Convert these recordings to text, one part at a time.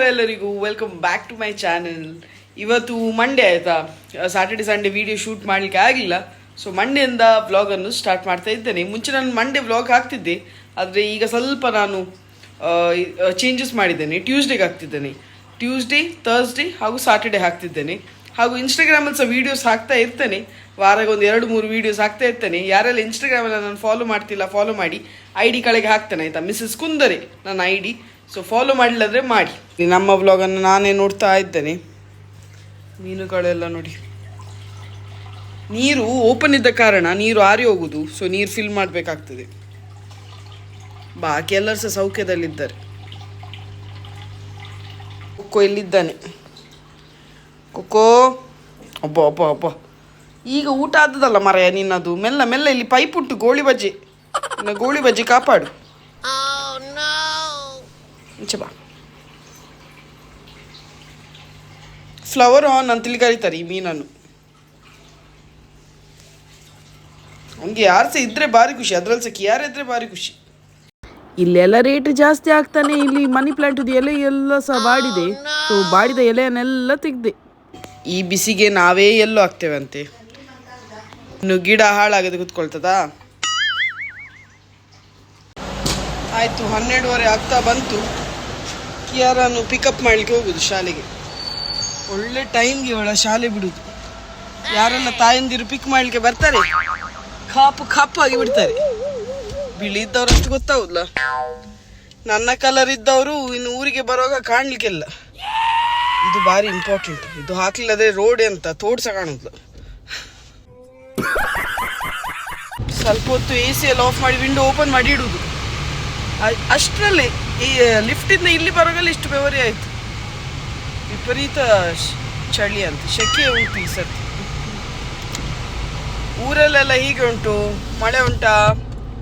ನಮಸ್ಕಾರ ಎಲ್ಲರಿಗೂ, welcome back to my channel. ಇವತ್ತು ಮಂಡೇ ಆಯಿತಾ, ಸ್ಯಾಟರ್ಡೆ ಸಂಡೇ ವಿಡಿಯೋ ಶೂಟ್ ಮಾಡಲಿಕ್ಕೆ ಆಗಲಿಲ್ಲ. ಸೊ ಮಂಡೆಯಿಂದ ವ್ಲಾಗನ್ನು ಸ್ಟಾರ್ಟ್ ಮಾಡ್ತಾ ಇದ್ದೇನೆ. ಮುಂಚೆ ನಾನು ಮಂಡೇ ವ್ಲಾಗ್ ಹಾಕ್ತಿದ್ದೆ, ಆದರೆ ಈಗ ಸ್ವಲ್ಪ ನಾನು ಚೇಂಜಸ್ ಮಾಡಿದ್ದೇನೆ. ಟ್ಯೂಸ್ಡೇಗೆ ಹಾಕ್ತಿದ್ದೇನೆ, ಟ್ಯೂಸ್ಡೇ, ಥರ್ಸ್ಡೇ ಹಾಗೂ ಸಾಟರ್ಡೇ ಹಾಕ್ತಿದ್ದೇನೆ. ಹಾಗೂ ಇನ್ಸ್ಟಾಗ್ರಾಮಲ್ಲಿ ಸಹ ವೀಡಿಯೋಸ್ ಹಾಕ್ತಾ ಇರ್ತೇನೆ. ವಾರಾಗ ಒಂದು 2-3 ವೀಡಿಯೋಸ್ ಹಾಕ್ತಾ ಇರ್ತೇನೆ. ಯಾರೆಲ್ಲ ಇನ್ಸ್ಟಾಗ್ರಾಮಲ್ಲಿ ನಾನು ಫಾಲೋ ಮಾಡ್ತಿಲ್ಲ, ಫಾಲೋ ಮಾಡಿ. ID ಕೆಳಗೆ ಹಾಕ್ತೇನೆ ಆಯಿತಾ, ಮಿಸಸ್ ಕುಂದರೆ ನನ್ನ ID. ಸೊ ಫಾಲೋ ಮಾಡಿಲ್ಲದ್ರೆ ಮಾಡಿ. ನಮ್ಮ ವ್ಲಾಗನ್ನು ನಾನೇ ನೋಡ್ತಾ ಇದ್ದೇನೆ. ಮೀನುಗಳೆಲ್ಲ ನೋಡಿ, ನೀರು ಓಪನ್ ಇದ್ದ ಕಾರಣ ನೀರು ಆರಿ ಹೋಗುದು. ಸೊ ನೀರು ಫಿಲ್ ಮಾಡಬೇಕಾಗ್ತದೆ. ಬಾಕಿ ಎಲ್ಲರೂ ಸಹ ಸೌಖ್ಯದಲ್ಲಿದ್ದಾರೆ. ಕೊಕ್ಕೋ ಎಲ್ಲಿದ್ದಾನೆ? ಕೊಕ್ಕೋ, ಅಬ್ಬ ಅಬ್ಬ ಅಬ್ಬ, ಈಗ ಊಟ ಆದದಲ್ಲ ಮರೆಯ ನಿನ್ನದು. ಮೆಲ್ಲ ಮೆಲ್ಲ, ಇಲ್ಲಿ ಪೈಪ್ ಉಂಟು, ಗೋಳಿ ಬಜ್ಜಿ, ಗೋಳಿ ಬಜ್ಜಿ ಕಾಪಾಡು. ಬಾ. ಫ್ಲವರ್ ಆನ್ ಅಂತೇಳಿ ಕರೀತಾರೆ ಈ ಮೀನನ್ನು. ಅವನಿಗೆ ಯಾರು ಸಹ ಇದ್ರೆ ಭಾರಿ ಖುಷಿ, ಅದ್ರಲ್ಲಿ ಸಹ ಯಾರು ಇದ್ರೆ ಭಾರಿ ಖುಷಿ. ಇಲ್ಲೆಲ್ಲ ರೇಟ್ ಜಾಸ್ತಿ ಆಗ್ತಾನೆ. ಇಲ್ಲಿ ಮನಿ ಪ್ಲಾಂಟ್ ಎಲೆ ಎಲ್ಲ ಸಹ ಬಾಡಿದೆ. ಸೊ ಬಾಡಿದ ಎಲೆಯನ್ನೆಲ್ಲ ತೆಗ್ದೆ. ಈ ಬಿಸಿಗೆ ನಾವೇ ಎಲ್ಲೋ ಆಗ್ತೇವೆ ಅಂತೆ. ಇನ್ನು ಗಿಡ ಹಾಳಾಗದೆ ಕೂತ್ಕೊಳ್ತದಾ? ಆಯಿತು, 12:30 ಆಗ್ತಾ ಬಂತು. ಯಾರನ್ನು ಪಿಕಪ್ ಮಾಡಲಿಕ್ಕೆ ಹೋಗುದು ಶಾಲೆಗೆ. ಒಳ್ಳೆ ಟೈಮ್ಗೆ ಅವಳ ಶಾಲೆ ಬಿಡುದು. ಯಾರೆಲ್ಲ ತಾಯಂದಿರು ಪಿಕ್ ಮಾಡಲಿಕ್ಕೆ ಬರ್ತಾರೆ, ಕಪ್ಪಾಗಿ ಬಿಡ್ತಾರೆ. ಬಿಳಿ ಇದ್ದವ್ರು ಅಷ್ಟು ಗೊತ್ತಾಗುದಿಲ್ಲ. ನನ್ನ ಕಲರ್ ಇದ್ದವರು ಇನ್ನು ಊರಿಗೆ ಬರುವಾಗ ಕಾಣ್ಲಿಕ್ಕೆಲ್ಲ. ಇದು ಭಾರಿ ಇಂಪಾರ್ಟೆಂಟ್. ಇದು ಹಾಕ್ಲಿಲ್ಲದ್ರೆ ರೋಡ್ ಅಂತ ತೋಡ್ಸ ಕಾಣುದಿಲ್ಲ. ಸ್ವಲ್ಪ ಹೊತ್ತು AC ಎಲ್ಲ ಆಫ್ ಮಾಡಿ ವಿಂಡೋ ಓಪನ್ ಮಾಡಿ ಇಡುವುದು. ಅಷ್ಟರಲ್ಲಿ ಈ ಲಿಫ್ಟಿಂದ ಇಲ್ಲಿ ಬರೋಗಲ್ಲ ಇಷ್ಟು ಬೆವರಿ ಆಯಿತು. ವಿಪರೀತ ಚಳಿ ಅಂತ, ಸೆಕೆ ಉಂಟು ಈ ಸರ್ತಿ. ಊರಲ್ಲೆಲ್ಲ ಹೀಗೆ ಉಂಟು. ಮಳೆ ಉಂಟಾ?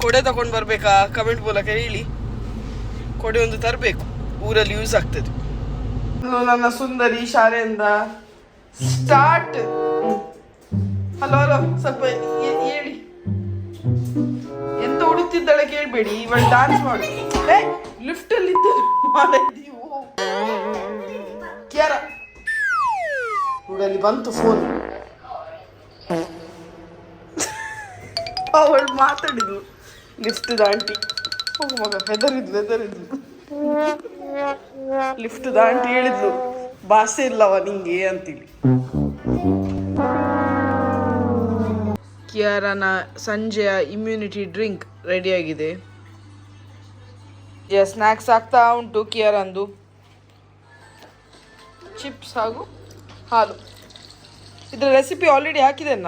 ಕೊಡೆ ತಗೊಂಡು ಬರಬೇಕಾ? ಕಮೆಂಟ್ ಮೂಲಕ ಹೇಳಿ. ಕೊಡೆ ಒಂದು ತರಬೇಕು, ಊರಲ್ಲಿ ಯೂಸ್ ಆಗ್ತದೆ. ನನ್ನ ಸುಂದರಿ ಶಾಲೆಯಿಂದ ಸ್ಟಾರ್ಟ್. ಹಲೋ ಹಲೋ, ಸ್ವಲ್ಪ ಹೇಳಿ. ಎಂತ ಉಡುತ್ತಿದ್ದಾಳೆ ಕೇಳಬೇಡಿ, ಇವಳು ಡಾನ್ಸ್ ಮಾಡು. ಲಿಫ್ಟ್ ಅಲ್ಲಿ ಮಾಡಿದ್ದೀವು. ಕ್ಯಾರ ಹುಡಲ್ಲಿ ಬಂತು ಫೋನ್. ಅವಳು ಮಾತಾಡಿದ್ಲು ಲಿಫ್ಟ್ ಆಂಟಿ. ಹೋಗು ಮಗ, ಹೆದರಿದ್ಲು. ಲಿಫ್ಟ್ ಆಂಟಿ ಹೇಳಿದ್ಲು, ಭಾಷೆ ಇಲ್ಲವ ನಿಂಗೆ ಅಂತೇಳಿ. ಕಿಯಾರನ ಸಂಜೆಯ ಇಮ್ಯುನಿಟಿ ಡ್ರಿಂಕ್ ರೆಡಿಯಾಗಿದೆ. ಸ್ನ್ಯಾಕ್ಸ್ ಆಗ್ತಾ ಉಂಟು ಕಿಯಾರಂದು. ಚಿಪ್ಸ್ ಹಾಗೂ ಹಾಲು. ಇದರ ರೆಸಿಪಿ ಆಲ್ರೆಡಿ ಹಾಕಿದ್ದೇನೆ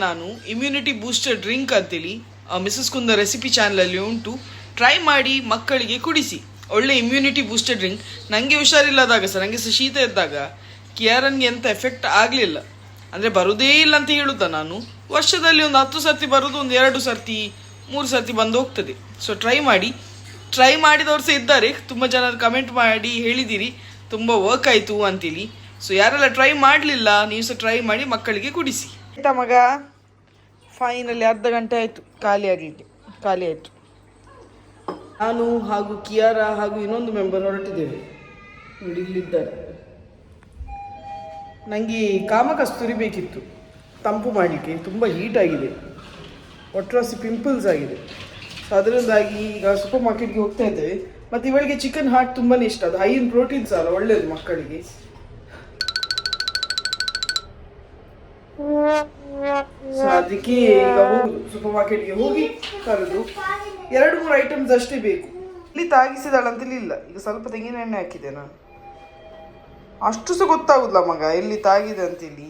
ನಾನು. ಇಮ್ಯುನಿಟಿ ಬೂಸ್ಟರ್ ಡ್ರಿಂಕ್ ಅಂತೇಳಿ ಮಿಸಸ್ ಕುಂದ ರೆಸಿಪಿ ಚಾನಲಲ್ಲಿ ಉಂಟು. ಟ್ರೈ ಮಾಡಿ, ಮಕ್ಕಳಿಗೆ ಕುಡಿಸಿ. ಒಳ್ಳೆ ಇಮ್ಯುನಿಟಿ ಬೂಸ್ಟರ್ ಡ್ರಿಂಕ್. ನನಗೆ ಹುಷಾರಿಲ್ಲದಾಗ ಸಹ, ನನಗೆ ಸಹ ಶೀತ ಇದ್ದಾಗ ಕಿಯಾರನ್ಗೆ ಎಂಥ ಎಫೆಕ್ಟ್ ಆಗಲಿಲ್ಲ. ಅಂದರೆ ಬರೋದೇ ಇಲ್ಲ ಅಂತ ಹೇಳುತ್ತಾ ನಾನು. ವರ್ಷದಲ್ಲಿ ಒಂದು 10 ಸರ್ತಿ ಬರೋದು, ಒಂದು 2 ಸರ್ತಿ 3 ಸರ್ತಿ ಬಂದು ಹೋಗ್ತದೆ. ಸೊ ಟ್ರೈ ಮಾಡಿದವ್ರು ಸಹ ಇದ್ದಾರೆ. ತುಂಬ ಜನ ಕಮೆಂಟ್ ಮಾಡಿ ಹೇಳಿದ್ದೀರಿ ತುಂಬ ವರ್ಕ್ ಆಯಿತು ಅಂತೇಳಿ. ಸೊ ಯಾರೆಲ್ಲ ಟ್ರೈ ಮಾಡಲಿಲ್ಲ, ನೀವು ಸಹ ಟ್ರೈ ಮಾಡಿ, ಮಕ್ಕಳಿಗೆ ಕುಡಿಸಿ ಆಯಿತಾ ಮಗ. ಫೈನಲಿ ಅರ್ಧ ಗಂಟೆ ಆಯಿತು ಖಾಲಿ ಆಯಿತು. ನಾನು ಹಾಗೂ ಕಿಯಾರ ಹಾಗೂ ಇನ್ನೊಂದು ಮೆಂಬರ್ ಹೊರಟಿದ್ದೇವೆ. ನೋಡಿ ಇಲ್ಲಿದ್ದಾರೆ. ನನಗೆ ಕಾಮಕಸ್ತೂರಿ ಬೇಕಿತ್ತು ತಂಪು ಮಾಡಲಿಕ್ಕೆ. ತುಂಬ ಹೀಟ್ ಆಗಿದೆ, ಒಟ್ರಾಸಿ ಪಿಂಪಲ್ಸ್ ಆಗಿದೆ. ಸೊ ಅದರಿಂದಾಗಿ ಈಗ ಸೂಪರ್ ಮಾರ್ಕೆಟ್ಗೆ ಹೋಗ್ತಾ ಇದ್ದೇವೆ. ಮತ್ತು ಇವಳಿಗೆ ಚಿಕನ್ ಹಾರ್ಟ್ ತುಂಬಾ ಇಷ್ಟ. ಅದು ಹೈ ಇನ್ ಪ್ರೋಟೀನ್ಸ್ ಅಲ್ಲ, ಒಳ್ಳೆಯದು ಮಕ್ಕಳಿಗೆ. ಸೊ ಅದಕ್ಕೆ ಈಗ ಹೋಗುದು, ಸೂಪರ್ ಮಾರ್ಕೆಟ್ಗೆ ಹೋಗಿ ತರೋದು. 2-3 ಐಟಮ್ಸ್ ಅಷ್ಟೇ ಬೇಕು. ಇಲ್ಲಿ ತಾಗಿಸಿದಾಳಂತೇಳಿ ಇಲ್ಲ. ಈಗ ಸ್ವಲ್ಪ ತೆಂಗಿನ ಎಣ್ಣೆ ಹಾಕಿದೆ ನಾನು. ಅಷ್ಟು ಸಹ ಗೊತ್ತಾಗುದಿಲ್ಲ ಮಗ ಎಲ್ಲಿ ತಾಗಿದೆ ಅಂತೇಳಿ.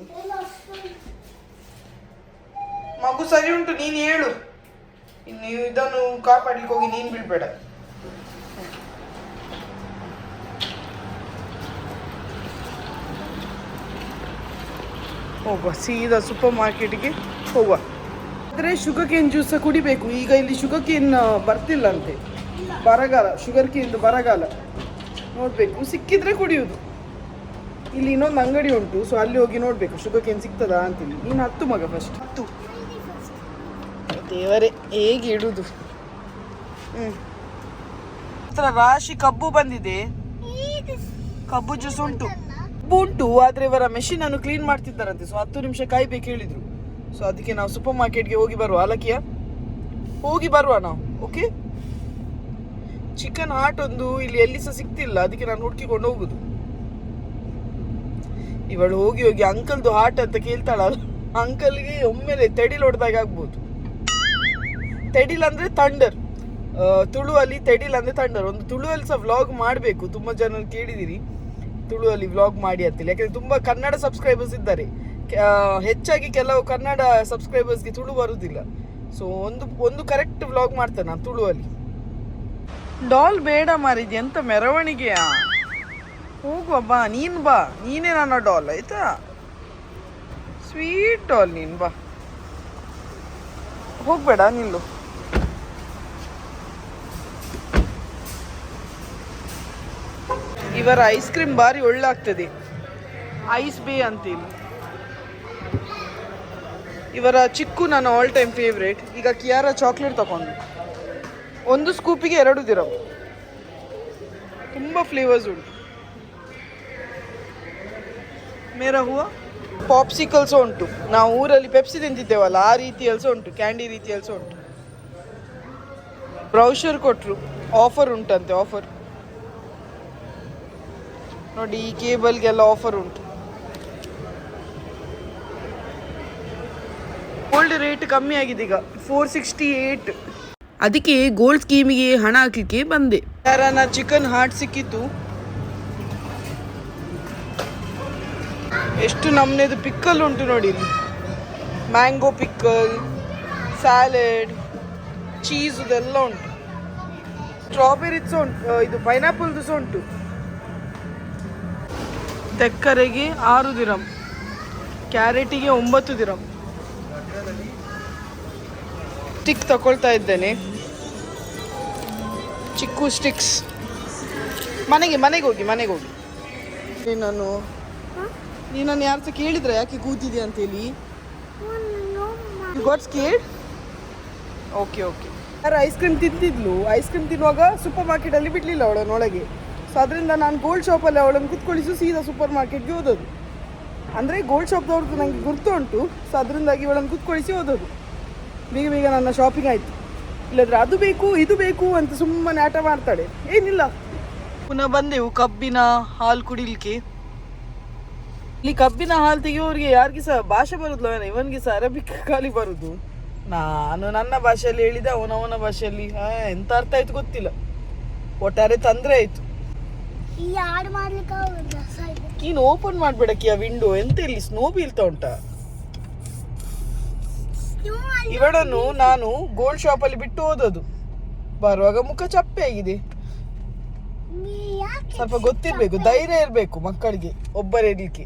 ಮಗು ಸರಿ ಉಂಟು, ನೀನು ಹೇಳು. ಇನ್ನು ಇದನ್ನು ಕಾಪಾಡ್ಲಿಕ್ಕೆ ಹೋಗಿ ನೀನು ಬೀಳ್ಬೇಡ. ಹೋಗುವ ಸೀದಾ ಸೂಪರ್ ಮಾರ್ಕೆಟ್ಗೆ ಹೋಗುವ. ಆದರೆ ಶುಗರ್ ಕೇನ್ ಜ್ಯೂಸ್ ಕುಡಿಬೇಕು. ಈಗ ಇಲ್ಲಿ ಶುಗರ್ ಕೇನ್ ಬರ್ತಿಲ್ಲ ಅಂತೆ, ಬರಗಾಲ. ಶುಗರ್ ಕೇನ್ದು ಬರಗಾಲ. ನೋಡಬೇಕು, ಸಿಕ್ಕಿದ್ರೆ ಕುಡಿಯೋದು. ಇಲ್ಲಿ ಇನ್ನೊಂದು ಅಂಗಡಿ ಉಂಟು. ಸೊ ಅಲ್ಲಿ ಹೋಗಿ ನೋಡಬೇಕು ಶುಗರ್ ಕೇನ್ ಸಿಗ್ತದಾ ಅಂತೇಳಿ. ನೀನು ಹತ್ತು ಮಗ, ಫಸ್ಟ್ ಹತ್ತು. ದೇವರೇ, ಹೇಗೆ ಇಡುದು. ಹತ್ರ ರಾಶಿ ಕಬ್ಬು ಬಂದಿದೆ. ಕಬ್ಬು ಜ್ಯೂಸ್ ಉಂಟು, ಉಂಟು. ಆದ್ರೆ ಇವರ ಮೆಷಿನ್ ಅನ್ನು ಕ್ಲೀನ್ ಮಾಡ್ತಿದ್ದಾರಂತೆ. ಸೊ 10 ನಿಮಿಷ ಕಾಯ್ಬೇಕು ಹೇಳಿದ್ರು. ಸೊ ಅದಕ್ಕೆ ನಾವು ಸೂಪರ್ ಮಾರ್ಕೆಟ್ಗೆ ಹೋಗಿ ಬರುವ. ಅಲಕಿಯ ಹೋಗಿ ಬರುವ ನಾವು. ಓಕೆ, ಚಿಕನ್ ಹಾಟ್ ಒಂದು ಇಲ್ಲಿ ಎಲ್ಲಿ ಸಹ ಸಿಗ್ತಿಲ್ಲ, ಅದಕ್ಕೆ ನಾನು ಹುಡುಕಿಕೊಂಡು ಹೋಗುದು. ಇವಳು ಹೋಗಿ ಹೋಗಿ ಅಂಕಲ್ದು ಹಾಟ್ ಅಂತ ಕೇಳ್ತಾಳಲ್ಲ, ಅಂಕಲ್ಗೆ ಒಮ್ಮೆಲೆ ತೆಡಿಲ್ ಹೊಡೆದಾಗ ಆಗ್ಬೋದು. ತೆಡಿಲ್ ಅಂದ್ರೆ ಥಂಡರ್, ತುಳುವಲ್ಲಿ ತೆಡಿಲ್ ಅಂದ್ರೆ ಥಂಡರ್. ಒಂದು ತುಳುವಲ್ಲಿ ಸಹ ವ್ಲಾಗ್ ಮಾಡಬೇಕು, ತುಂಬಾ ಜನ ಕೇಳಿದಿರಿ ತುಳುವಲ್ಲಿ ವ್ಲಾಗ್ ಮಾಡಿ ಅಂತೇಳಿ. ಯಾಕಂದ್ರೆ ತುಂಬಾ ಕನ್ನಡ ಸಬ್ಸ್ಕ್ರೈಬರ್ಸ್ ಇದ್ದಾರೆ, ಹೆಚ್ಚಾಗಿ ಕೆಲವು ಕನ್ನಡ ಸಬ್ಸ್ಕ್ರೈಬರ್ಸ್ಗೆ ತುಳು ಬರುವುದಿಲ್ಲ. ಸೊ ಒಂದು ಕರೆಕ್ಟ್ ವ್ಲಾಗ್ ಮಾಡ್ತೇನೆ ನಾನು ತುಳುವಲ್ಲಿ. ಡಾಲ್ ಬೇಡ ಮಾರಿದ್ಯ, ಎಂತ ಮೆರವಣಿಗೆಯಾ? ಹೋಗುವ ಬಾ, ನೀನು ಬಾ, ನೀನೇ ನನ್ನ ಡಾಲ್ ಆಯ್ತಾ? ಸ್ವೀಟ್ ಡಾಲ್ ನೀನು ಬಾ, ಹೋಗ್ಬೇಡ ನಿಲ್ಲು. ಇವರ ಐಸ್ ಕ್ರೀಮ್ ಬಾರಿ ಒಳ್ಳೆ ಆಗ್ತದೆ, ಐಸ್ ಬೇ ಅಂತೇಳಿ. ಇವರ ಚಿಕ್ಕು ನನ್ನ ಆಲ್ ಟೈಮ್ ಫೇವ್ರೇಟ್. ಈಗ ಕಿಯಾರ ಚಾಕ್ಲೇಟ್ ತಗೊಂಡು ಒಂದು ಸ್ಕೂಪಿಗೆ 2 ದಿರಮ್. ತುಂಬ ಫ್ಲೇವರ್ಸ್ ಉಂಟು. ಮೇರಾ ಹೂವ ಪಾಪ್ಸಿಕಲ್ಸ್ ಉಂಟು. ನಾವು ಊರಲ್ಲಿ ಪೆಪ್ಸಿ ತಿಂತಿದ್ದೇವಲ್ಲ ಆ ರೀತಿಯಲ್ಸ ಉಂಟು, ಕ್ಯಾಂಡಿ ರೀತಿಯಲ್ಸ ಉಂಟು. ಬ್ರೌಷರ್ ಕೊಟ್ಟರು, ಆಫರ್ ಉಂಟಂತೆ. ಆಫರ್ ನೋಡಿ, ಈ ಕೇಬಲ್ಗೆಲ್ಲ ಆಫರ್ ಉಂಟು. ಗೋಲ್ಡ್ ರೇಟ್ ಕಮ್ಮಿ ಆಗಿದೆ ಈಗ, 468. ಅದಕ್ಕೆ ಗೋಲ್ಡ್ ಸ್ಕೀಮಿಗೆ ಹಣ ಹಾಕಲಿಕ್ಕೆ ಬಂದೆ. ಯಾರನ್ನ ಚಿಕನ್ ಹಾಟ್ ಸಿಕ್ಕಿತ್ತು. ಎಷ್ಟು ನಮ್ಮನೆದು ಪಿಕ್ಕಲ್ ಉಂಟು ನೋಡಿ ಇಲ್ಲಿ. ಮ್ಯಾಂಗೋ ಪಿಕ್ಕಲ್, ಸ್ಯಾಲೆಡ್, ಚೀಸ್ ಇದೆಲ್ಲ ಉಂಟು. ಸ್ಟ್ರಾಬೆರಿದು ಸಹ ಉಂಟು, ಇದು ಪೈನಾಪಲ್ದು ಸಹ ಉಂಟು. ತೆಕ್ಕರೆಗೆ 6 ದಿರಮ್, ಕ್ಯಾರೆಟಿಗೆ 9 ದಿರಮ್. ಸ್ಟಿಕ್ ತಗೊಳ್ತಾ ಇದ್ದೇನೆ, ಚಿಕ್ಕು ಸ್ಟಿಕ್ಸ್. ಮನೆಗೆ ಹೋಗಿ ನೀನನ್ನು ಯಾರು ಸಹ ಕೇಳಿದ್ರೆ ಯಾಕೆ ಕೂತಿದ್ಯಾ ಅಂತೇಳಿ? You got scared? ಓಕೆ. ಯಾರು ಐಸ್ ಕ್ರೀಮ್ ತಿಂತಿದ್ಲು, ಐಸ್ ಕ್ರೀಮ್ ತಿನ್ನುವಾಗ ಸೂಪರ್ ಮಾರ್ಕೆಟಲ್ಲಿ ಬಿಡಲಿಲ್ಲ ಅವಳನ್ನು ಒಳಗೆ. ಸೊ ಅದರಿಂದ ನಾನು ಗೋಲ್ಡ್ ಶಾಪಲ್ಲಿ ಅವಳನ್ನು ಕುತ್ಕೊಳಿಸು ಸೀದಾ ಸೂಪರ್ ಮಾರ್ಕೆಟ್ಗೆ ಹೋದೋದು. ಅಂದರೆ ಗೋಲ್ಡ್ ಶಾಪ್ದವ್ರದ್ದು ನನಗೆ ಗುರ್ತು ಉಂಟು. ಸೊ ಅದರಿಂದಾಗಿ ಇವಳನ್ನು ಕುತ್ಕೊಳಿಸಿ ಹೋದೋದು. ಬೇಗ ನನ್ನ ಶಾಪಿಂಗ್ ಆಯಿತು. ಇಲ್ಲದ್ರೆ ಅದು ಬೇಕು ಇದು ಬೇಕು ಅಂತ ಸುಮ್ಮನೆ ಆಟ ಮಾಡ್ತಾಳೆ. ಏನಿಲ್ಲ. ಪುನಃ ಬಂದೆವು ಕಬ್ಬಿನ ಹಾಲು ಕುಡಿಲಿಕ್ಕೆ. ಇಲ್ಲಿ ಕಬ್ಬಿನ ಹಾಲು ತೆಗೆಯೋರಿಗೆ ಯಾರಿಗೆ ಸಹ ಭಾಷೆ ಬರುದಿಲ್ಲ, ಇವನಿಗೆ ಸಹ ಅರಬಿಕ್ ಖಾಲಿ ಬರುದು. ನಾನು ನನ್ನ ಭಾಷೆಯಲ್ಲಿ ಹೇಳಿದೆ, ಅವನ ಭಾಷೆಯಲ್ಲಿ ಎಂತ ಅರ್ಥ ಆಯ್ತು ಗೊತ್ತಿಲ್ಲ. ಒಟ್ಟಾರೆ ತೊಂದರೆ ಆಯ್ತು. ನೀನು ಓಪನ್ ಮಾಡ್ಬೇಡಕ್ಕಿ ಆ ವಿಂಡೋ. ಎಂತ ಇಲ್ಲಿ ಸ್ನೋ ಬೀಳ್ತಾ ಉಂಟಾ? ಇವಳನ್ನು ನಾನು ಗೋಲ್ಡ್ ಶಾಪ್ ಅಲ್ಲಿ ಬಿಟ್ಟು ಹೋದದು. ಬರುವಾಗ ಮುಖ ಚಪ್ಪೆ ಆಗಿದೆ. ಸ್ವಲ್ಪ ಗೊತ್ತಿರ್ಬೇಕು, ಧೈರ್ಯ ಇರ್ಬೇಕು ಮಕ್ಕಳಿಗೆ ಒಬ್ಬರೇ ಇರ್ಲಿಕ್ಕೆ.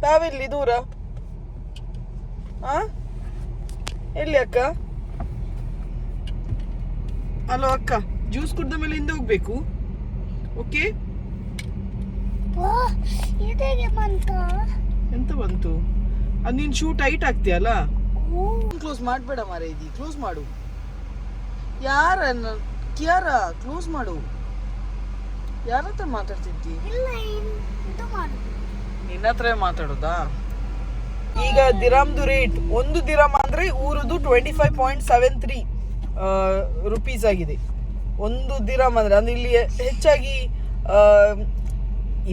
ತಾವೆಲ್ಲಿ ದೂರ? ಎಲ್ಲಿ ಅಕ್ಕ? ಹಲೋ ಅಕ್ಕ, ಜ್ಯೂಸ್ ಕುಡ್ದ ಮೇಲೆ ಹಿಂದೆ ಹೋಗ್ಬೇಕು. ಓಕೆ. ಎಂತ ಬಂತು? ಅದು ನೀನ್ ಶೂ ಟೈಟ್ ಆಗ್ತೀಯಲ್ಲ, ಕ್ಲೋಸ್ ಮಾಡಬೇಡ ಮಾರ. ಇದಿ ಕ್ಲೋಸ್ ಮಾಡು. ಕಿಯಾರ ಕ್ಲೋಸ್ ಮಾಡು. ಯಾರ ಹತ್ರ ಮಾತಾಡ್ತಿದ್ದಿ? ನಿನ್ನ ಹತ್ರ ಮಾತಾಡೋದಾ? ಈಗ ದಿರಾಮ್ದು ರೇಟ್, 1 ದಿರಾಮ್ ಅಂದ್ರೆ ಊರದು 25.73 ರುಪೀಸ್ ಆಗಿದೆ. 1 ದಿರಾಮ್ ಅಂದ್ರೆ ಇಲ್ಲಿ ಹೆಚ್ಚಾಗಿ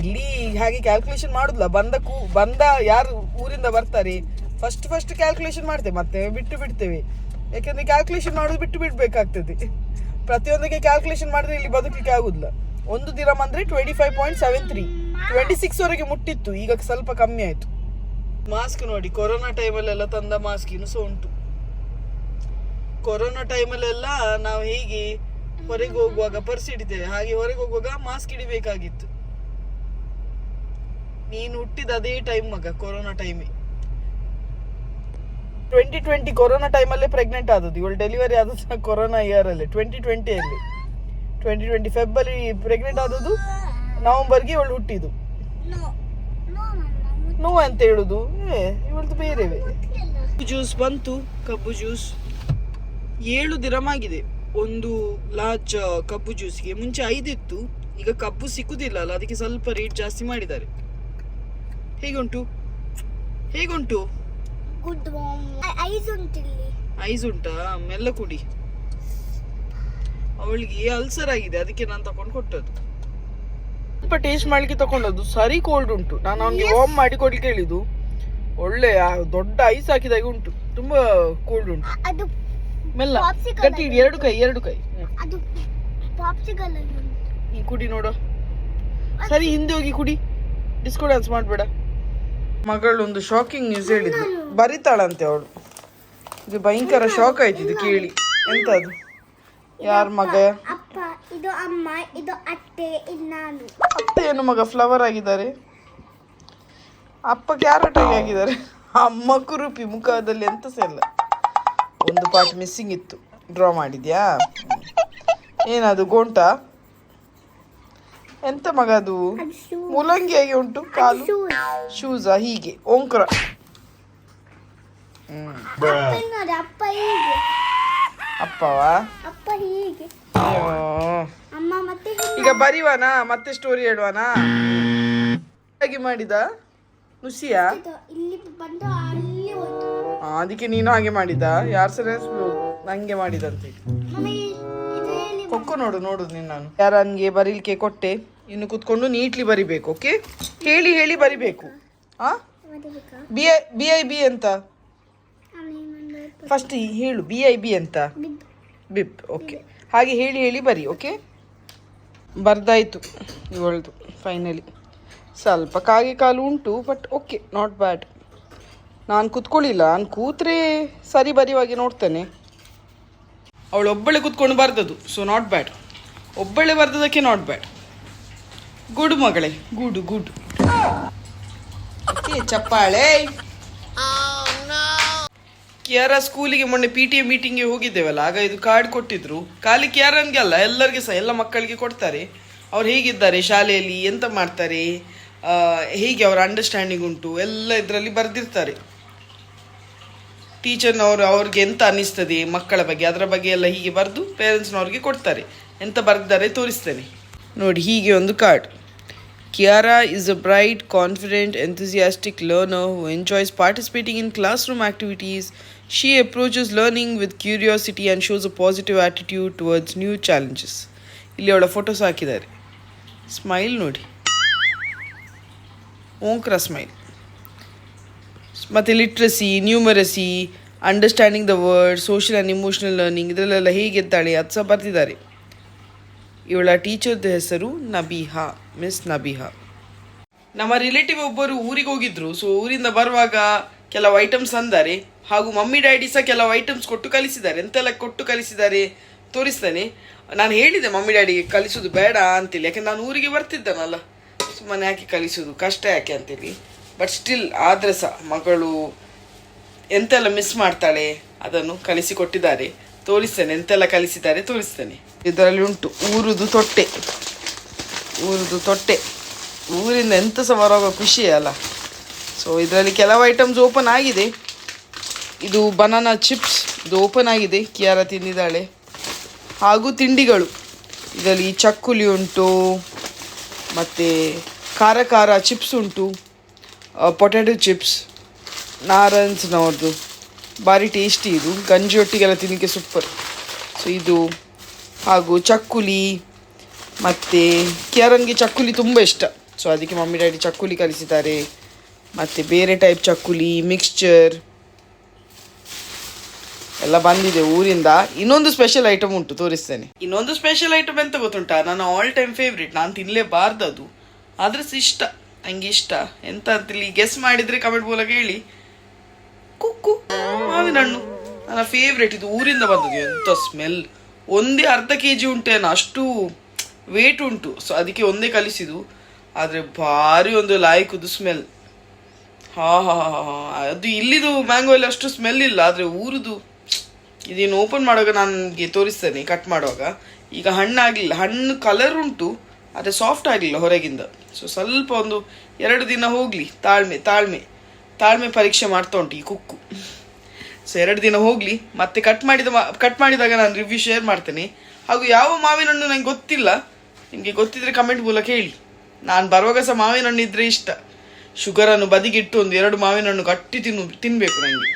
ಇಲ್ಲಿ ಹಾಗೆ ಕ್ಯಾಲ್ಕುಲೇಷನ್ ಮಾಡುದಿಲ್ಲ. ಬಂದ ಯಾರು ಊರಿಂದ ಬರ್ತಾರೆ ಫಸ್ಟ್ ಕ್ಯಾಲ್ಕುಲೇಷನ್ ಮಾಡ್ತೇವೆ, ಮತ್ತೆ ಬಿಡ್ತೇವೆ. ಯಾಕಂದ್ರೆ ಕ್ಯಾಲ್ಕುಲೇಷನ್ ಮಾಡೋದು ಬಿಡ್ಬೇಕಾಗ್ತದೆ. ಪ್ರತಿಯೊಂದಕ್ಕೆ ಕ್ಯಾಲ್ಕುಲೇಷನ್ ಮಾಡಿದ್ರೆ ಇಲ್ಲಿ ಬದುಕಲಿಕ್ಕೆ ಆಗುದಿಲ್ಲ. 1 ದಿರಮ್ ಅಂದ್ರೆ 25.73, 26 ವರೆಗೆ ಮುಟ್ಟಿತ್ತು. ಈಗ ಸ್ವಲ್ಪ ಕಮ್ಮಿ ಆಯ್ತು. ಮಾಸ್ಕ್ ನೋಡಿ, ಕೊರೋನಾ ಟೈಮಲ್ಲೆಲ್ಲ ತಂದ ಮಾಸ್ಕ್ ಇನ್ನೂ ಸಹ ಉಂಟು. ಕೊರೋನಾ ಟೈಮಲ್ಲೆಲ್ಲ ನಾವು ಹೇಗೆ ಹೊರಗೆ ಹೋಗುವಾಗ ಪರ್ಸ್ ಹಿಡಿತೇವೆ, ಹಾಗೆ ಹೊರಗೆ ಹೋಗುವಾಗ ಮಾಸ್ಕ್ ಹಿಡಿಬೇಕಾಗಿತ್ತು. ನೀನು ಹುಟ್ಟಿದ ಅದೇ ಟೈಮ್ ಮಗ, ಕೊರೋನಾ ಟೈಮೇ. 2020 ಕೊರೋನಾ ಟೈಮಲ್ಲೇ ಪ್ರೆಗ್ನೆಂಟ್ ಆದದ್ದು. ಇವಳು ಡೆಲಿವರಿ ಆದದ್ದು ಕೊರೋನಾ ಇಯರ್ ಅಲ್ಲಿ, 2020 ಫೆಬ್ರವರಿ ಪ್ರೆಗ್ನೆಂಟ್ ಆದದ್ದು. ನವೆಂಬರ್ಗೆ ಇವಳು ಹುಟ್ಟಿದ್ದು. ನೋ ಅಂತ ಹೇಳುದು, ಇವಳದು ಬೇರೆವೇ. ಜ್ಯೂಸ್ ಬಂತು, ಕಬ್ಬು ಜ್ಯೂಸ್ 7 ದಿರಮ್ ಆಗಿದೆ. ಒಂದು ಲಾರ್ಜ್ ಕಬ್ಬು ಜ್ಯೂಸ್ಗೆ ಮುಂಚೆ 5 ಇತ್ತು, ಈಗ ಕಬ್ಬು ಸಿಕ್ಕುದಿಲ್ಲ ಅಲ್ಲ, ಅದಕ್ಕೆ ಸ್ವಲ್ಪ ರೇಟ್ ಜಾಸ್ತಿ ಮಾಡಿದ್ದಾರೆ. ಹೇಗುಂಟು ಹೇಗುಂಟು? ಗುಡ್ ಐಸ್ ಉಂಟಿಲ್ಲಿ. ಐಸ್ ಉಂಟಾ? ಮೆಲ್ಲ ಕುಡಿ. ಅವಳಿಗೆ ಅಲ್ಸರ್ ಆಗಿದೆ, ಅದಕ್ಕೆ ನಾನು ತಕೊಂಡು ಕೊಟ್ಟದ್ದು. ಸ್ವಲ್ಪ ಟೇಸ್ಟ್ ಮಾಡ್ಲಿಕ್ಕೆ ತಕೊಂಡದ್ದು. ಸರಿ ಕೋಲ್ಡ್ ಉಂಟು. ನಾನು ಅವನಿಗೆ ವಾರ್ಮ್ ಮಾಡಿ ಕೊಡ್ಲಿಕ್ಕೆ ಹೇಳಿದ್ದು. ಒಳ್ಳೆ ದೊಡ್ಡ ಐಸ್ ಹಾಕಿದಾಗ ಉಂಟು, ತುಂಬಾ ಕೋಲ್ಡ್ ಉಂಟು. ಅದು ಮೆಲ್ಲ popsicle ಗಟ್ಟಿ ಹಿಡಿ, ಎರಡು ಕೈ. ಅದು ಪಾಪ್ಸಿಕಲ್ ಅಲ್ಲಿ ಉಂಟು. ಈ ಕುಡಿ ನೋಡು. ಸರಿ ಹಿಂದೆ ಹೋಗಿ ಕುಡಿ, ಡಿಸ್ಕೋ ಡ್ಯಾನ್ಸ್ ಮಾಡಬೇಡ. ಮಗಳು ಒಂದು ಶಾಕಿಂಗ್ ನ್ಯೂಸ್ ಹೇಳಿದ್ಲು, ಬರಿತಾಳಂತೆ ಅವಳು. ಇದು ಭಯಂಕರ ಶಾಕ್ ಆಯ್ತು ಇದು ಕೇಳಿ. ಎಂತ ಅದು? ಯಾರ ಮಗ? ಅಪ್ಪ, ಇದು ಅಮ್ಮ, ಇದು ಅತ್ತೆ, ಇದು ನಾನು. ಅತ್ತೆ ಏನು ಮಗ ಫ್ಲವರ್ ಆಗಿದ್ದಾರೆ, ಅಪ್ಪ ಕ್ಯಾರೆಟ್ ಆಗಿದ್ದಾರೆ, ಅಮ್ಮ ಕುರುಪಿ ಮುಖದಲ್ಲಿ ಎಂತ ಸಹ ಇಲ್ಲ. ಒಂದು ಪಾರ್ಟ್ ಮಿಸ್ಸಿಂಗ್ ಇತ್ತು, ಡ್ರಾ ಮಾಡಿದ್ಯಾ? ಏನದು ಗೋಂಟ? ಎಂತ ಮಗ ಅದು? ಮುಲಂಗಿಯಾಗಿ ಉಂಟು ಕಾಲು. ಶೂಸಾ? ಹೀಗೆ ಓಂಕ್ರ. ನೋಡಿ, ಅಪ್ಪ ಹೀಗೆ, ಅಪ್ಪವಾ? ಅಪ್ಪ ಹೀಗೆ, ಅಯ್ಯೋ. ಅಮ್ಮ ಮತ್ತೆ ಈಗ ಬರಿವಾನಾ? ಮತ್ತೆ ಸ್ಟೋರಿ ಹೇಳುವಾನಾ? ಹಾಗೆ ಮಾಡಿದ ನುಸಿಯಾ? ಇಲ್ಲಿ ಬಂದು ಅಲ್ಲಿ ಹೋಯ್ತು. ಅದಕ್ಕೆ ನೀನು ಹಾಗೆ ಮಾಡಿದ? ಯಾರು ಸರ ನಂಗೆ ಮಾಡಿದಂತೆ. ಮಮ್ಮಿ, ಇದು ಹೇಳಿ ಕೊಕ್ಕು ನೋಡು ನೀನು. ನಾನು ಯಾರನ್ಗೆ ಬರೀಲಿಕ್ಕೆ ಕೊಟ್ಟೆ, ಇನ್ನು ಕುತ್ಕೊಂಡು ನೀಟ್ಲಿ ಬರಿಬೇಕು. ಓಕೆ, ಹೇಳಿ ಹೇಳಿ ಬರಿಬೇಕು. ಆ ಓದಬೇಕಾ? BIB ಅಂತ ಅವನೇನೊಂದು ಫಸ್ಟ್ ಹೇಳು. BIB ಅಂತ ಬಿಪ್. ಓಕೆ, ಹಾಗೆ ಹೇಳಿ ಹೇಳಿ ಬರಿ. ಓಕೆ, ಬರ್ದಾಯ್ತು ಇವಳ್ದು ಫೈನಲಿ. ಸ್ವಲ್ಪ ಕಾಗೆ ಕಾಲು ಉಂಟು, ಬಟ್ ಓಕೆ, ನಾಟ್ ಬ್ಯಾಡ್. ನಾನು ಕೂತ್ಕೊಳ್ಳಿಲ್ಲ, ನಾನು ಕೂತ್ರೆ ಸರಿ ಬರೆಯುವಾಗೆ ನೋಡ್ತೇನೆ. ಅವಳು ಒಬ್ಬಳೆ ಕೂತ್ಕೊಂಡು ಬರ್ದದ್ದು, ಸೊ ನಾಟ್ ಬ್ಯಾಡ್. ಒಬ್ಬಳೆ ಬರ್ದದಕ್ಕೆ ನಾಟ್ ಬ್ಯಾಡ್. ಗುಡ್ ಮಗಳೇ, ಗುಡ್. ಓಕೆ, ಚಪ್ಪಾಳೆ. ಕಿಯಾರ ಸ್ಕೂಲಿಗೆ ಮೊನ್ನೆ PTA ಮೀಟಿಂಗ್ಗೆ ಹೋಗಿದ್ದೇವಲ್ಲ, ಆಗ ಇದು ಕಾರ್ಡ್ ಕೊಟ್ಟಿದ್ರು. ಖಾಲಿ ಕಿಯಾರನ್ಗೆ ಅಲ್ಲ, ಎಲ್ಲರಿಗೆ ಸಹ, ಎಲ್ಲ ಮಕ್ಕಳಿಗೆ ಕೊಡ್ತಾರೆ. ಅವ್ರು ಹೇಗಿದ್ದಾರೆ ಶಾಲೆಯಲ್ಲಿ, ಎಂತ ಮಾಡ್ತಾರೆ, ಹೇಗೆ ಅವರ ಅಂಡರ್ಸ್ಟ್ಯಾಂಡಿಂಗ್ ಉಂಟು, ಎಲ್ಲ ಇದರಲ್ಲಿ ಬರೆದಿರ್ತಾರೆ. ಟೀಚರ್ನವರು ಅವ್ರಿಗೆ ಎಂತ ಅನ್ನಿಸ್ತದೆ ಮಕ್ಕಳ ಬಗ್ಗೆ, ಅದರ ಬಗ್ಗೆ ಎಲ್ಲ ಹೀಗೆ ಬರೆದು ಪೇರೆಂಟ್ಸ್ನವ್ರಿಗೆ ಕೊಡ್ತಾರೆ. ಎಂತ ಬರೆದಿದ್ದಾರೆ ತೋರಿಸ್ತೇನೆ ನೋಡಿ. ಹೀಗೆ ಒಂದು card. Kiara is a bright, confident, enthusiastic learner who enjoys participating in classroom activities. She approaches learning with curiosity and shows a positive attitude towards new challenges. ಇಲ್ಲಿ ಅವಳ ಫೋಟೋಸ್ ಹಾಕಿದ್ದಾರೆ. ಸ್ಮೈಲ್ ನೋಡಿ, ಓಂಕ್ರ ಸ್ಮೈಲ್. ಮತ್ತು literacy, numeracy, understanding the word, social and emotional learning, ಇದರಲ್ಲೆಲ್ಲ ಹೇಗಿದ್ದಾಳೆ ಅದು ಸಹ ಬರ್ತಿದ್ದಾರೆ. ಇವಳ ಟೀಚರ್ದು ಹೆಸರು ನಬಿಹಾ, ಮಿಸ್ ನಬಿಹಾ. ನಮ್ಮ ರಿಲೇಟಿವ್ ಒಬ್ಬರು ಊರಿಗೆ ಹೋಗಿದ್ರು. ಸೊ ಊರಿಂದ ಬರುವಾಗ ಕೆಲವು ಐಟಮ್ಸ್ ಅಂದಾರೆ, ಹಾಗೂ ಮಮ್ಮಿ ಡ್ಯಾಡಿ ಸಹ ಕೆಲವು ಐಟಮ್ಸ್ ಕೊಟ್ಟು ಕಲಿಸಿದ್ದಾರೆ. ಎಂತೆಲ್ಲ ಕೊಟ್ಟು ಕಲಿಸಿದ್ದಾರೆ ತೋರಿಸ್ತಾನೆ. ನಾನು ಹೇಳಿದೆ ಮಮ್ಮಿ ಡ್ಯಾಡಿಗೆ ಕಲಿಸೋದು ಬೇಡ ಅಂತೇಳಿ, ಯಾಕೆಂದ್ರೆ ನಾನು ಊರಿಗೆ ಬರ್ತಿದ್ದಾನಲ್ಲ, ಸುಮ್ಮನೆ ಯಾಕೆ ಕಲಿಸೋದು, ಕಷ್ಟ ಯಾಕೆ ಅಂತೇಳಿ. ಬಟ್ ಸ್ಟಿಲ್ ಆದರೆ ಸಹ ಮಗಳು ಎಂತೆಲ್ಲ ಮಿಸ್ ಮಾಡ್ತಾಳೆ ಅದನ್ನು ಕಲಿಸಿಕೊಟ್ಟಿದ್ದಾರೆ. ತೋರಿಸ್ತೇನೆ ಎಂತೆಲ್ಲ ಕಲಿಸಿದ್ದಾರೆ, ತೋರಿಸ್ತೇನೆ. ಇದರಲ್ಲಿ ಉಂಟು ಊರುದು ತೊಟ್ಟೆ. ಊರಿಂದ ಎಂತ ಸಹ ಬರುವಾಗ ಖುಷಿ ಅಲ್ಲ. ಸೊ ಇದರಲ್ಲಿ ಕೆಲವು ಐಟಮ್ಸ್ ಓಪನ್ ಆಗಿದೆ. ಇದು ಬನಾನಾ ಚಿಪ್ಸ್, ಇದು ಓಪನ್ ಆಗಿದೆ, ಕಿಯಾರ ತಿಂದಿದ್ದಾಳೆ. ಹಾಗೂ ತಿಂಡಿಗಳು, ಇದರಲ್ಲಿ ಚಕ್ಕುಲಿ ಉಂಟು, ಮತ್ತು ಖಾರ ಚಿಪ್ಸ್ ಉಂಟು, ಪೊಟ್ಯಾಟೊ ಚಿಪ್ಸ್, ನಾರನ್ಸ್ನವ್ರದ್ದು ಭಾರಿ ಟೇಸ್ಟಿ. ಇದು ಗಂಜಿ ಒಟ್ಟಿಗೆಲ್ಲ ತಿನ್ನಲಿಕ್ಕೆ ಸೂಪರ್. ಸೊ ಇದು, ಹಾಗೂ ಚಕ್ಕುಲಿ, ಮತ್ತು ಕಿಯಾರನ್ಗೆ ಚಕ್ಕುಲಿ ತುಂಬ ಇಷ್ಟ. ಸೊ ಅದಕ್ಕೆ ಮಮ್ಮಿ ಡ್ಯಾಡಿ ಚಕ್ಕುಲಿ ಕಲಿಸಿದ್ದಾರೆ. ಮತ್ತು ಬೇರೆ ಟೈಪ್ ಚಕ್ಕುಲಿ, ಮಿಕ್ಸ್ಚರ್ ಎಲ್ಲ ಬಂದಿದೆ ಊರಿಂದ. ಇನ್ನೊಂದು ಸ್ಪೆಷಲ್ ಐಟಮ್ ಉಂಟು, ತೋರಿಸ್ತೇನೆ. ಇನ್ನೊಂದು ಸ್ಪೆಷಲ್ ಐಟಮ್ ಎಂತ ಗೊತ್ತುಂಟಾ? ನನ್ನ ಆಲ್ ಟೈಮ್ ಫೇವ್ರೇಟ್. ನಾನು ತಿನ್ನಲೇಬಾರ್ದು ಅದು, ಆದರೆ ಸಹ ಇಷ್ಟ, ನನಗೆ ಇಷ್ಟ. ಎಂತ ಅಂತೇಳಿ ಗೆಸ್ ಮಾಡಿದರೆ ಕಮೆಂಟ್ ಮೂಲಕ ಹೇಳಿ. ಕುಕ್ಕು ಮಾವಿನ ಹಣ್ಣು ನನ್ನ ಫೇವ್ರೇಟ್. ಇದು ಊರಿಂದ ಬಂದದ್ದು. ಎಂತ ಸ್ಮೆಲ್! ಒಂದೇ ಅರ್ಧ kg ಉಂಟೇನೋ, ಅಷ್ಟು ವೇಟ್ ಉಂಟು. ಸೊ ಅದಕ್ಕೆ ಒಂದೇ ಕಲಿಸಿದ್ದು, ಆದರೆ ಭಾರಿ ಒಂದು ಲಾಯ್ಕುದು ಸ್ಮೆಲ್. ಅದು ಇಲ್ಲಿದು ಮ್ಯಾಂಗೋ ಎಲ್ಲ ಅಷ್ಟು ಸ್ಮೆಲ್ ಇಲ್ಲ, ಆದರೆ ಊರುದು ಇದೇನು ಓಪನ್ ಮಾಡುವಾಗ ನನಗೆ ತೋರಿಸ್ತೇನೆ, ಕಟ್ ಮಾಡುವಾಗ. ಈಗ ಹಣ್ಣಾಗಲಿಲ್ಲ, ಹಣ್ಣು ಕಲರ್ ಉಂಟು, ಆದರೆ ಸಾಫ್ಟ್ ಆಗಲಿಲ್ಲ ಹೊರಗಿಂದ. ಸೊ ಸ್ವಲ್ಪ ಒಂದು 2 ದಿನ ಹೋಗಲಿ, ತಾಳ್ಮೆ ಪರೀಕ್ಷೆ ಮಾಡ್ತಾ ಉಂಟು ಈ ಕುಕ್ಕು. ಸೊ 2 ದಿನ ಹೋಗಲಿ, ಮತ್ತೆ ಕಟ್ ಮಾಡಿದಾಗ ನಾನು ರಿವ್ಯೂ ಶೇರ್ ಮಾಡ್ತೇನೆ. ಹಾಗೂ ಯಾವ ಮಾವಿನ ಹಣ್ಣು ನಂಗೆ ಗೊತ್ತಿಲ್ಲ, ನಿಮಗೆ ಗೊತ್ತಿದ್ರೆ ಕಮೆಂಟ್ ಮೂಲಕ ಹೇಳಿ. ನಾನು ಬರುವಾಗ ಸಹ ಮಾವಿನ ಹಣ್ಣು ಇದ್ರೆ ಇಷ್ಟ. ಶುಗರನ್ನು ಬದಿಗಿಟ್ಟು ಒಂದು 2 ಮಾವಿನ ಹಣ್ಣು ಗಟ್ಟಿ ತಿನ್ನಬೇಕು ನನಗೆ.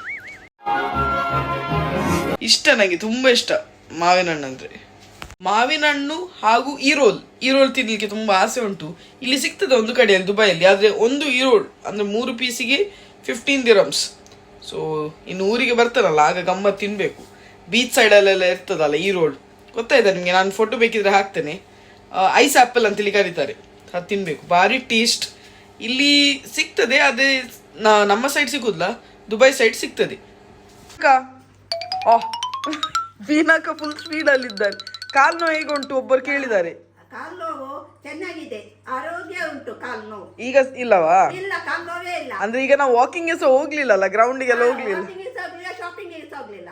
ಇಷ್ಟ, ನನಗೆ ತುಂಬ ಇಷ್ಟ ಮಾವಿನ ಹಣ್ಣು ಅಂದರೆ. ಮಾವಿನ ಹಣ್ಣು ಹಾಗೂ ಈರೋಲ್ ತಿನ್ನಲಿಕ್ಕೆ ತುಂಬ ಆಸೆ ಉಂಟು. ಇಲ್ಲಿ ಸಿಗ್ತದೆ ಒಂದು ಕಡೆಯಲ್ಲಿ ದುಬೈಯಲ್ಲಿ, ಆದರೆ ಒಂದು ಈರೋಲ್ ಅಂದರೆ 3 ಪೀಸಿಗೆ 15 dirhams. ಸೊ ಇನ್ನು ಊರಿಗೆ ಬರ್ತಾನಲ್ಲ ಆಗ ಗಮ್ಮತ್ತು ತಿನ್ನಬೇಕು. ಬೀಚ್ ಸೈಡಲ್ಲೆಲ್ಲ ಇರ್ತದಲ್ಲ ಈರೋಲ್, ಗೊತ್ತಾಯ್ತಾ ನಿಮಗೆ? ನಾನು ಫೋಟೋ ಬೇಕಿದ್ರೆ ಹಾಕ್ತೇನೆ. ಐಸ್ ಆ್ಯಪಲ್ ಅಂತೇಳಿ ಕರೀತಾರೆ, ಅದು ತಿನ್ನಬೇಕು, ಭಾರಿ ಟೇಸ್ಟ್. ಇಲ್ಲಿ ಸಿಗ್ತದೆ, ಅದೇ ನಮ್ಮ ಸೈಡ್ ಸಿಗೋದಿಲ್ಲ, ದುಬೈ ಸೈಡ್ ಸಿಗ್ತದೆ. ವೀನಾಕ ಫುಲ್ ಸ್ಪೀಡಲ್ಲಿದ್ದಾರೆ. ಕಾಲು ನೋವು ಹೇಗೆ ಉಂಟು ಒಬ್ಬರು ಕೇಳಿದ್ದಾರೆ. ಕಾಲು ನೋವು ಚೆನ್ನಾಗಿದೆ, ಆರೋಗ್ಯ ಉಂಟು. ಕಾಲು ನೋವು ಈಗ ಇಲ್ಲವಾ? ಇಲ್ಲ, ಕಾಲು ನೋವೇ ಇಲ್ಲ. ಅಂದ್ರೆ ಈಗ ನಾವು ವಾಕಿಂಗ್ ಸಹ ಹೋಗ್ಲಿಲ್ಲಲ್ಲ, ಗ್ರೌಂಡಿಗೆಲ್ಲ ಹೋಗ್ಲಿಲ್ಲ. ಶಾಪಿಂಗ್ ಹೋಗ್ಲಿಲ್ಲ.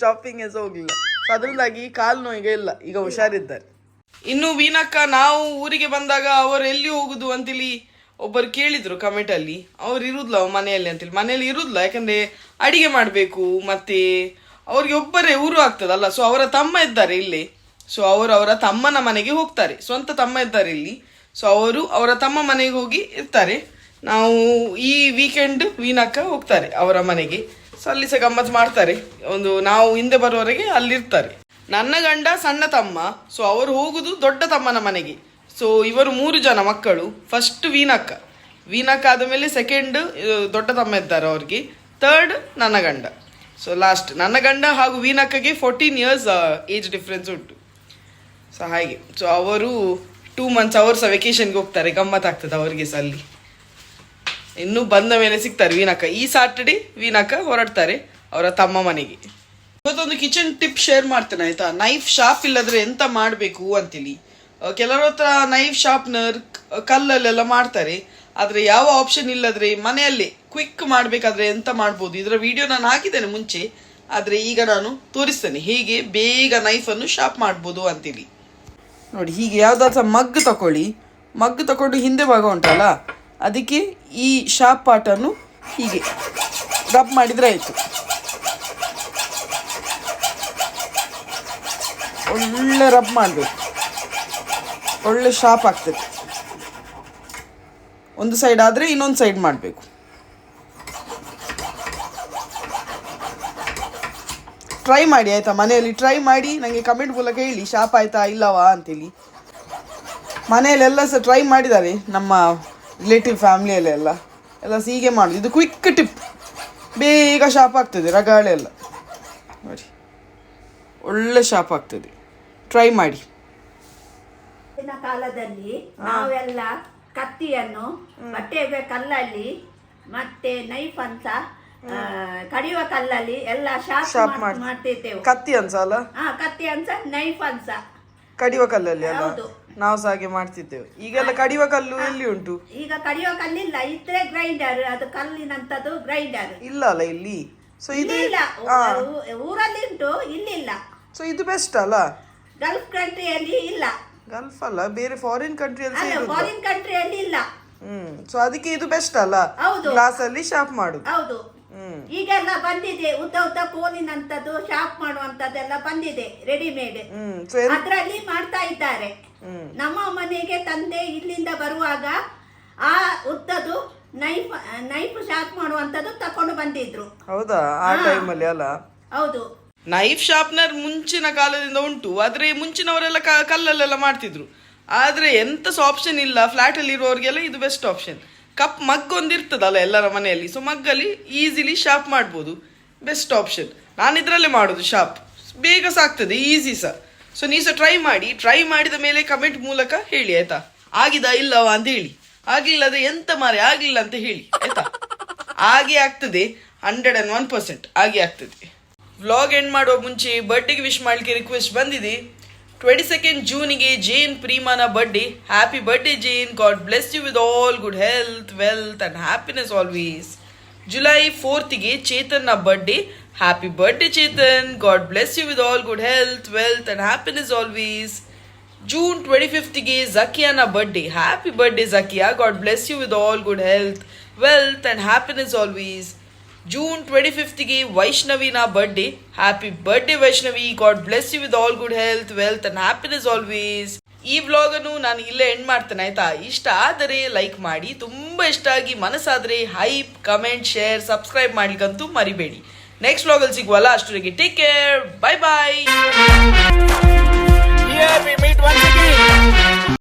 ಶಾಪಿಂಗ್ ಸಹ ಹೋಗ್ಲಿಲ್ಲ. ಸೊ ಅದರಿಂದಾಗಿ ಕಾಲು ನೋವಿಗೆ ಇಲ್ಲ, ಈಗ ಹುಷಾರಿದ್ದಾರೆ. ಇನ್ನು ವೀನಕ್ಕ ನಾವು ಊರಿಗೆ ಬಂದಾಗ ಅವರು ಎಲ್ಲಿ ಹೋಗುದು ಅಂತೇಳಿ ಒಬ್ಬರು ಕೇಳಿದ್ರು ಕಮೆಂಟ್ ಅಲ್ಲಿ. ಅವ್ರು ಇರುದಿಲ್ಲ ಮನೆಯಲ್ಲಿ ಅಂತೇಳಿ. ಮನೆಯಲ್ಲಿ ಇರುದಿಲ್ಲ, ಯಾಕಂದ್ರೆ ಅಡಿಗೆ ಮಾಡಬೇಕು, ಮತ್ತೆ ಅವ್ರಿಗೆ ಒಬ್ಬರೇ ಊರು ಆಗ್ತದಲ್ಲ. ಸೊ ಅವರ ತಮ್ಮ ಇದ್ದಾರೆ ಇಲ್ಲಿ. ಸೊ ಅವರು ಅವರ ತಮ್ಮನ ಮನೆಗೆ ಹೋಗ್ತಾರೆ, ಸ್ವಂತ ತಮ್ಮ ಇದ್ದಾರೆ ಇಲ್ಲಿ. ಸೊ ಅವರು ಅವರ ತಮ್ಮ ಮನೆಗೆ ಹೋಗಿ ಇರ್ತಾರೆ. ನಾವು ಈ ವೀಕೆಂಡ್ ವೀನಕ್ಕ ಹೋಗ್ತಾರೆ ಅವರ ಮನೆಗೆ. ಸೊ ಅಲ್ಲಿ ಸಹ ಗಮ್ಮತ್ತು ಮಾಡ್ತಾರೆ. ನಾವು ಹಿಂದೆ ಬರುವವರೆಗೆ ಅಲ್ಲಿರ್ತಾರೆ. ನನ್ನ ಗಂಡ ಸಣ್ಣ ತಮ್ಮ, ಸೊ ಅವರು ಹೋಗುದು ದೊಡ್ಡ ತಮ್ಮನ ಮನೆಗೆ. ಸೊ ಇವರು 3 ಜನ ಮಕ್ಕಳು. ಫಸ್ಟ್ ವೀನಕ್ಕ ಆದ ಮೇಲೆ ಸೆಕೆಂಡ್ ದೊಡ್ಡ ತಮ್ಮ ಇದ್ದಾರೆ ಅವ್ರಿಗೆ, ಥರ್ಡ್ ನನ್ನ ಗಂಡ. ಸೊ ಲಾಸ್ಟ್ ನನ್ನ ಗಂಡ ಹಾಗೂ ವೀನಕ್ಕಗೆ 14 years ಏಜ್ ಡಿಫ್ರೆನ್ಸ್ ಉಂಟು. ಸೊ ಹಾಗೆ. ಸೊ ಅವರು 2 months ಅವರು ಸಹ ವೆಕೇಶನ್ಗೆ ಹೋಗ್ತಾರೆ, ಗಮ್ಮತ್ತಾಗ್ತದೆ ಅವರಿಗೆ ಸಹ ಅಲ್ಲಿ. ಇನ್ನು ಬಂದ ಮೇಲೆ ಸಿಗ್ತಾರೆ ವೀನಕ್ಕ. ಈ ಸಾಟರ್ಡೆ ವೀನಕ್ಕ ಹೊರಡ್ತಾರೆ ಅವರ ತಮ್ಮ ಮನೆಗೆ. ಇವತ್ತೊಂದು ಕಿಚನ್ ಟಿಪ್ ಶೇರ್ ಮಾಡ್ತೇನೆ ಆಯ್ತಾ. ನೈಫ್ ಶಾರ್ಪ್ ಇಲ್ಲದ್ರೆ ಎಂತ ಮಾಡಬೇಕು ಅಂತೇಳಿ. ಕೆಲವರ ಹತ್ರ ನೈಫ್ ಶಾರ್ಪ್ನರ್ ಕಲ್ಲಲ್ಲೆಲ್ಲ ಮಾಡ್ತಾರೆ, ಆದರೆ ಯಾವ ಆಪ್ಷನ್ ಇಲ್ಲದ್ರೆ ಮನೆಯಲ್ಲೇ ಕ್ವಿಕ್ ಮಾಡಬೇಕಾದ್ರೆ ಎಂತ ಮಾಡ್ಬೋದು. ಇದರ ವಿಡಿಯೋ ನಾನು ಹಾಕಿದ್ದೇನೆ ಮುಂಚೆ, ಆದರೆ ಈಗ ನಾನು ತೋರಿಸ್ತೇನೆ ಹೇಗೆ ಬೇಗ ನೈಫನ್ನು ಶಾರ್ಪ್ ಮಾಡ್ಬೋದು ಅಂತೇಳಿ. ನೋಡಿ, ಹೀಗೆ ಯಾವುದಾದ್ರು ಮಗ್ ತಗೊಳ್ಳಿ. ಮಗ್ ತಗೊಂಡು ಹಿಂದೆ ಭಾಗ ಉಂಟಲ್ಲ, ಅದಕ್ಕೆ ಈ ಶಾರ್ಪ್ ಪಾರ್ಟನ್ನು ಹೀಗೆ ರಬ್ ಮಾಡಿದರೆ ಆಯಿತು. ಒಳ್ಳೆ ರಬ್ ಮಾಡಬೇಕು, ಒಳ್ಳೆ ಶಾರ್ಪ್ ಆಗ್ತದೆ. ಒಂದು ಸೈಡ್ ಆದರೆ ಇನ್ನೊಂದು ಸೈಡ್ ಮಾಡಬೇಕು. ಟ್ರೈ ಮಾಡಿ ಆಯಿತಾ, ಮನೆಯಲ್ಲಿ ಟ್ರೈ ಮಾಡಿ ನನಗೆ ಕಮೆಂಟ್ ಮೂಲಕ ಹೇಳಿ ಶಾರ್ಪ್ ಆಯಿತಾ ಇಲ್ಲವಾ ಅಂತೇಳಿ. ಮನೆಯಲ್ಲೆಲ್ಲ ಸಹ ಟ್ರೈ ಮಾಡಿದ್ದಾರೆ, ನಮ್ಮ ರಿಲೇಟಿವ್ ಫ್ಯಾಮ್ಲಿಯಲ್ಲೆಲ್ಲ ಸಹ ಹೀಗೆ ಮಾಡೋದು. ಇದು ಕ್ವಿಕ್ ಟಿಪ್, ಬೇಗ ಶಾರ್ಪ್ ಆಗ್ತದೆ. ರಗಾಳೆ ಎಲ್ಲ ನೋಡಿ, ಒಳ್ಳೆ ಶಾರ್ಪ್ ಆಗ್ತದೆ. ಟ್ರೈ ಮಾಡಿ. ಹಿಂದಿನ ಕಾಲದಲ್ಲಿ ನಾವೆಲ್ಲ ಕತ್ತಿಯನ್ನು ಬಟ್ಟೆ ಕಲ್ಲಲ್ಲಿ ಮತ್ತೆ ನೈಫ್ ಅಂತ ಕಡಿಯುವ ಕಲ್ಲಲ್ಲಿ ಎಲ್ಲ ಶಾರ್ಪ್ ಮಾಡ್ತಿದ್ದೇವೆ. ಕತ್ತಿ ಅನ್ಸಲ್ಲ, ಕತ್ತಿ ಅನ್ಸ, ನೈಫ್ ಅನ್ಸ, ಕಡಿಯುವ ಕಲ್ಲಲ್ಲಿ ಅಲ್ಲ. ಹೌದು, ನಾವು ಸಹ ಹಾಗೆ ಮಾಡ್ತಿದ್ದೇವೆ. ಈಗೆಲ್ಲ ಕಡಿಯುವ ಕಲ್ಲು ಎಲ್ಲಿ ಉಂಟು? ಈಗ ಕಡಿಯುವ ಕಲ್ಲಿಲ್ಲ, ಇದ್ರೆ ಗ್ರೈಂಡರ್, ಅದು ಕಲ್ಲಿನಂತದ್ದು ಗ್ರೈಂಡರ್ ಇಲ್ಲ ಅಲ್ಲ ಇಲ್ಲಿ. ಸೊ ಇದು ಇಲ್ಲ, ಊರಲ್ಲಿ ಉಂಟು, ಇಲ್ಲಿಲ್ಲ. ಸೊ ಇದು ಬೆಸ್ಟ್ ಅಲ್ಲ. ಗಲ್ಫ್ ಕಂಟ್ರಿಯಲ್ಲಿ ಇಲ್ಲ. ಗಲ್ಫ್ ಅಲ್ಲ, ಬೇರೆ ಫಾರಿನ್ ಕಂಟ್ರಿಯಲ್ಲಿ ಫಾರಿನ್ ಕಂಟ್ರಿಯಲ್ಲಿ ಇಲ್ಲ. ಸೊ ಅದಕ್ಕೆ ಇದು ಬೆಸ್ಟ್ ಅಲ್ಲ. ಹೌದು, ಗ್ಲಾಸ್ ಅಲ್ಲಿ ಶಾರ್ಪ್ ಮಾಡುದು. ಹೌದು. ಈಗೆಲ್ಲ ಬಂದಿದೆ, ಉದ್ದ ಕೋಲಿನಂತದ್ದು ಶಾರ್ಪ್ ಮಾಡುವಂತದ್ದೆಲ್ಲ ಬಂದಿದೆ ರೆಡಿಮೇಡ್. ಅದ್ರಲ್ಲಿ ಮಾಡ್ತಾ ಇದ್ದಾರೆ. ನಮ್ಮ ಮನೆಗೆ ತಂದೆ ಇಲ್ಲಿಂದ ಬರುವಾಗ ಆ ಉದ್ದದು ನೈಫ್ ಶಾರ್ಪ್ ಮಾಡುವಂತದ್ದು ತಕೊಂಡು ಬಂದಿದ್ರು. ಹೌದಾ? ಆ ಟೈಮಲ್ಲಿ ಅಲ್ಲ. ಹೌದು. ನೈಫ್ ಶಾರ್ಪ್ನರ್ ಮುಂಚಿನ ಕಾಲದಿಂದ ಉಂಟು, ಆದ್ರೆ ಮುಂಚಿನವರೆಲ್ಲ ಕಲ್ಲಲ್ಲೆಲ್ಲ ಮಾಡ್ತಿದ್ರು. ಆದ್ರೆ ಎಂತ ಸಹ ಆಪ್ಷನ್ ಇಲ್ಲ. ಫ್ಲಾಟ್ ಅಲ್ಲಿ ಇರುವವರಿಗೆಲ್ಲ ಇದು ಬೆಸ್ಟ್ ಆಪ್ಷನ್. ಮಗ್ ಒಂದಿರ್ತದಲ್ಲ ಎಲ್ಲರ ಮನೆಯಲ್ಲಿ, ಸೊ ಮಗ್ಗಲ್ಲಿ ಈಸಿಲಿ ಶಾರ್ಪ್ ಮಾಡ್ಬೋದು. Best option. ನಾನು ಇದರಲ್ಲೇ ಮಾಡೋದು ಶಾರ್ಪ್, ಬೇಗ ಸಾಕ್ತದೆ, ಈಸಿ ಸಹ. ಸೊ ನೀವು ಸಹ ಟ್ರೈ ಮಾಡಿದ ಮೇಲೆ ಕಮೆಂಟ್ ಮೂಲಕ ಹೇಳಿ ಆಯ್ತಾ, ಆಗಿದಾ ಇಲ್ಲವಾ ಅಂತ ಹೇಳಿ. ಆಗ್ಲಿಲ್ಲ ಅಂದ್ರೆ ಎಂತ ಮಾರೆ ಆಗ್ಲಿಲ್ಲ ಅಂತ ಹೇಳಿ ಆಯ್ತಾ. ಹಾಗೆ ಆಗ್ತದೆ, 101% ಹಾಗೆ ಆಗ್ತದೆ. ವ್ಲಾಗ್ ಎಂಡ್ ಮಾಡುವ ಮುಂಚೆ ಬರ್ಡೇಗೆ ವಿಶ್ ಮಾಡಲಿಕ್ಕೆ ರಿಕ್ವೆಸ್ಟ್ ಬಂದಿದೆ. 22nd ಜೂನಿಗೆ ಜೇನ್ ಪ್ರೀಮಾನ birthday. Happy birthday Jane, God bless you with all good health, wealth and happiness always. July 4th ಚೇತನ್ನ birthday. Happy birthday Chetan, God bless you with all good health, wealth and happiness always. June 25th ಜಕಿಯಾನ birthday. Happy birthday Zakia, God bless you with all good health, wealth and happiness always. June 25ಗೆ ವೈಷ್ಣವಿನ birthday. Happy birthday Vaishnavi, God bless you with all good health, wealth and happiness always. ಈ vlog ಅನ್ನು ನಾನು ಇಲ್ಲೇ end ಮಾಡ್ತೇನೆ ಆಯ್ತಾ. ಇಷ್ಟ ಆದರೆ ಲೈಕ್ ಮಾಡಿ, ತುಂಬಾ ಇಷ್ಟ ಆಗಿ ಮನಸ್ಸಾದ್ರೆ ಹೈಪ್, ಕಮೆಂಟ್, ಶೇರ್, ಸಬ್ಸ್ಕ್ರೈಬ್ ಮಾಡ್ಲಿಕ್ಕಂತೂ ಮರಿಬೇಡಿ. ನೆಕ್ಸ್ಟ್ ವ್ಲಾಗ್ ಅಲ್ಲಿ ಸಿಗುವಲ್ಲ, ಅಷ್ಟರಿಗೆ ಟೇಕ್ ಕೇರ್, ಬೈ ಬಾಯ್.